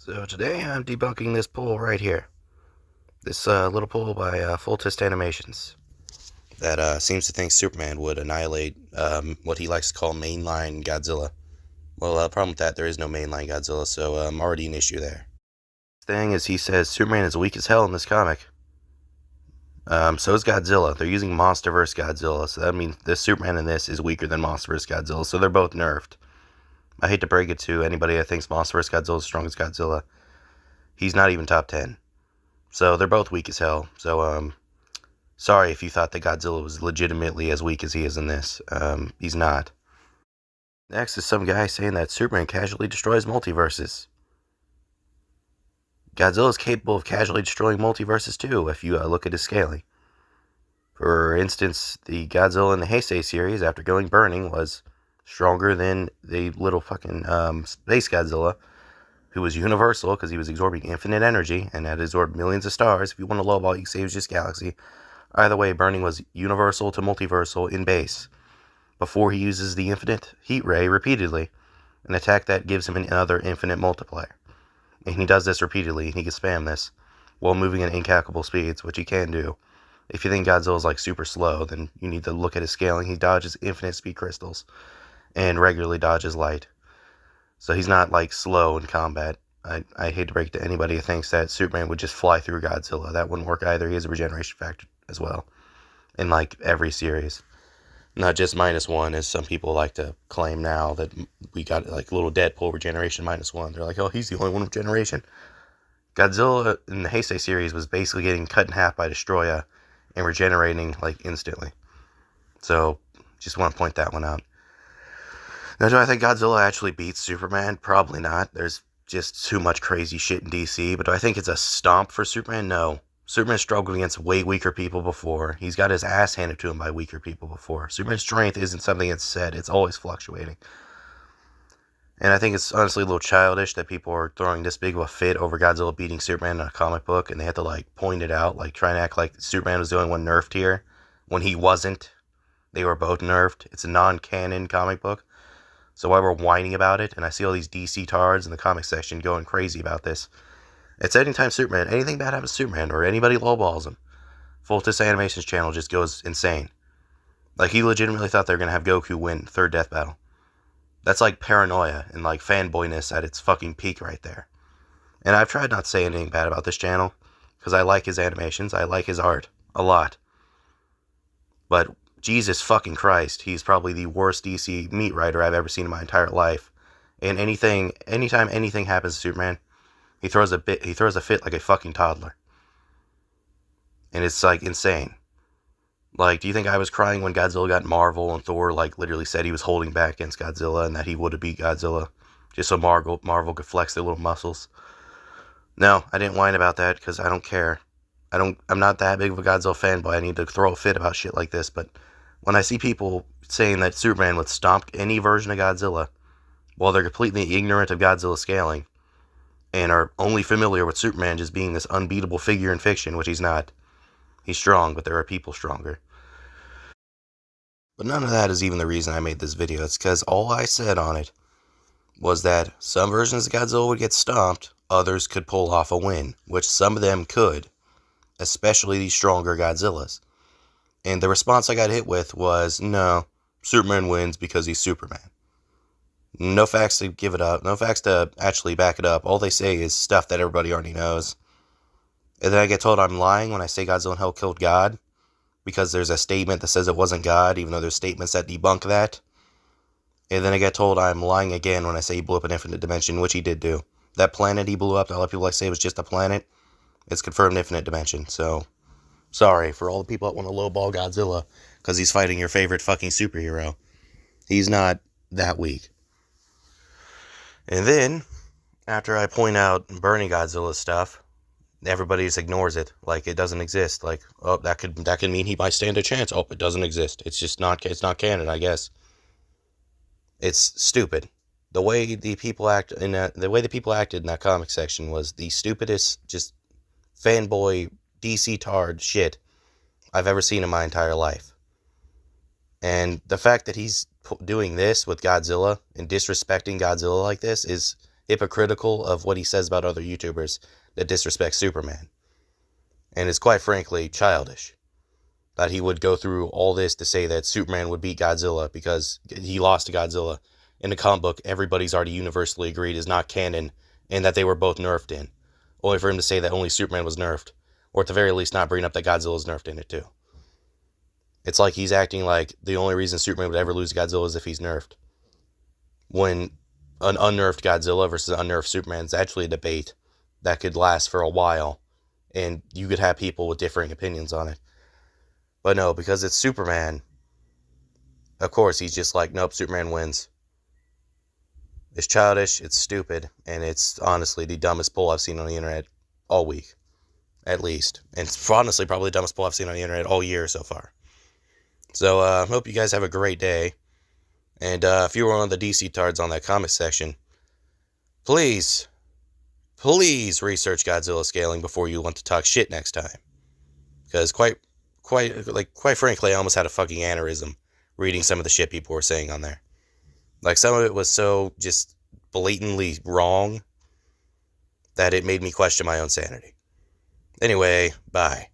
So today I'm debunking this poll right here. This little poll by Foltest Animations that seems to think Superman would annihilate what he likes to call mainline Godzilla. Well, the problem with that, there is no mainline Godzilla, so already an issue there. Thing is, he says Superman is weak as hell in this comic. So is Godzilla. They're using MonsterVerse Godzilla, so that means this Superman in this is weaker than MonsterVerse Godzilla, so they're both nerfed. I hate to break it to anybody that thinks MonsterVerse Godzilla is as strong as Godzilla. He's not even top 10. So they're both weak as hell. So, sorry if you thought that Godzilla was legitimately as weak as he is in this. He's not. Next is some guy saying that Superman casually destroys multiverses. Godzilla is capable of casually destroying multiverses too, if you look at his scaling. For instance, the Godzilla in the Heisei series, after going burning, was stronger than the little fucking space Godzilla, who was universal because he was absorbing infinite energy and had absorbed millions of stars. If you want to lowball, you can say it was just galaxy. Either way, burning was universal to multiversal in base. Before he uses the infinite heat ray repeatedly, an attack that gives him another infinite multiplier. And he does this repeatedly, and he can spam this while moving at incalculable speeds, which he can do. If you think Godzilla is like super slow, then you need to look at his scaling. He dodges infinite speed crystals and regularly dodges light. So he's not like slow in combat. I hate to break it to anybody who thinks that Superman would just fly through Godzilla. That wouldn't work either. He has a regeneration factor as well in like every series. Not just -1, as some people like to claim now that we got like little Deadpool regeneration -1. They're like, oh, he's the only one with generation. Godzilla in the Heisei series was basically getting cut in half by Destroya and regenerating like instantly. So just want to point that one out. Now, do I think Godzilla actually beats Superman? Probably not. There's just too much crazy shit in DC. But do I think it's a stomp for Superman? No. Superman struggled against way weaker people before. He's got his ass handed to him by weaker people before. Superman's strength isn't something that's set. It's always fluctuating. And I think it's honestly a little childish that people are throwing this big of a fit over Godzilla beating Superman in a comic book, and they have to like point it out, like try and act like Superman was the only one nerfed here when he wasn't. They were both nerfed. It's a non-canon comic book. So while we're whining about it, and I see all these DC tards in the comic section going crazy about this, it's anytime Superman, anything bad happens to Superman, or anybody lowballs him, Foltest Animations channel just goes insane. Like, he legitimately thought they were going to have Goku win third death battle. That's like paranoia and like fanboyness at its fucking peak right there. And I've tried not to say anything bad about this channel, because I like his animations, I like his art a lot. But Jesus fucking Christ, he's probably the worst DC meat writer I've ever seen in my entire life. And anytime anything happens to Superman, he throws a fit like a fucking toddler. And it's like insane. Like, do you think I was crying when Godzilla got Marvel and Thor like literally said he was holding back against Godzilla and that he would have beat Godzilla just so Marvel could flex their little muscles? No, I didn't whine about that because I don't care. I'm not that big of a Godzilla fanboy. I need to throw a fit about shit like this, but when I see people saying that Superman would stomp any version of Godzilla while they're completely ignorant of Godzilla's scaling and are only familiar with Superman just being this unbeatable figure in fiction, which he's not. He's strong, but there are people stronger. But none of that is even the reason I made this video. It's because all I said on it was that some versions of Godzilla would get stomped, others could pull off a win, which some of them could, especially these stronger Godzillas. And the response I got hit with was, no, Superman wins because he's Superman. No facts to give it up, no facts to actually back it up. All they say is stuff that everybody already knows. And then I get told I'm lying when I say Godzilla in Hell killed God, because there's a statement that says it wasn't God, even though there's statements that debunk that. And then I get told I'm lying again when I say he blew up an infinite dimension, which he did do. That planet he blew up, a lot of people like to say it was just a planet. It's confirmed infinite dimension, so sorry for all the people that want to lowball Godzilla because he's fighting your favorite fucking superhero. He's not that weak. And then, after I point out burning Godzilla stuff, everybody just ignores it, like it doesn't exist. Like, oh, that could mean he might stand a chance. Oh, it doesn't exist. It's not canon, I guess. It's stupid. The way the people acted in that comic section was the stupidest, just fanboy DC tard shit I've ever seen in my entire life. And the fact that he's doing this with Godzilla and disrespecting Godzilla like this is hypocritical of what he says about other YouTubers that disrespect Superman. And it's quite frankly childish that he would go through all this to say that Superman would beat Godzilla because he lost to Godzilla. In the comic book, everybody's already universally agreed is not canon and that they were both nerfed in. Only for him to say that only Superman was nerfed, or at the very least not bring up that Godzilla's nerfed in it too. It's like he's acting like the only reason Superman would ever lose to Godzilla is if he's nerfed. When an unnerfed Godzilla versus an unnerfed Superman is actually a debate that could last for a while, and you could have people with differing opinions on it. But no, because it's Superman, of course he's just like, nope, Superman wins. It's childish, it's stupid, and it's honestly the dumbest poll I've seen on the internet all week, at least. And it's honestly probably the dumbest poll I've seen on the internet all year so far. So I hope you guys have a great day. And if you were one of the DC tards on that comment section, please research Godzilla scaling before you want to talk shit next time. Because quite frankly, I almost had a fucking aneurysm reading some of the shit people were saying on there. Like, some of it was so just blatantly wrong that it made me question my own sanity. Anyway, bye.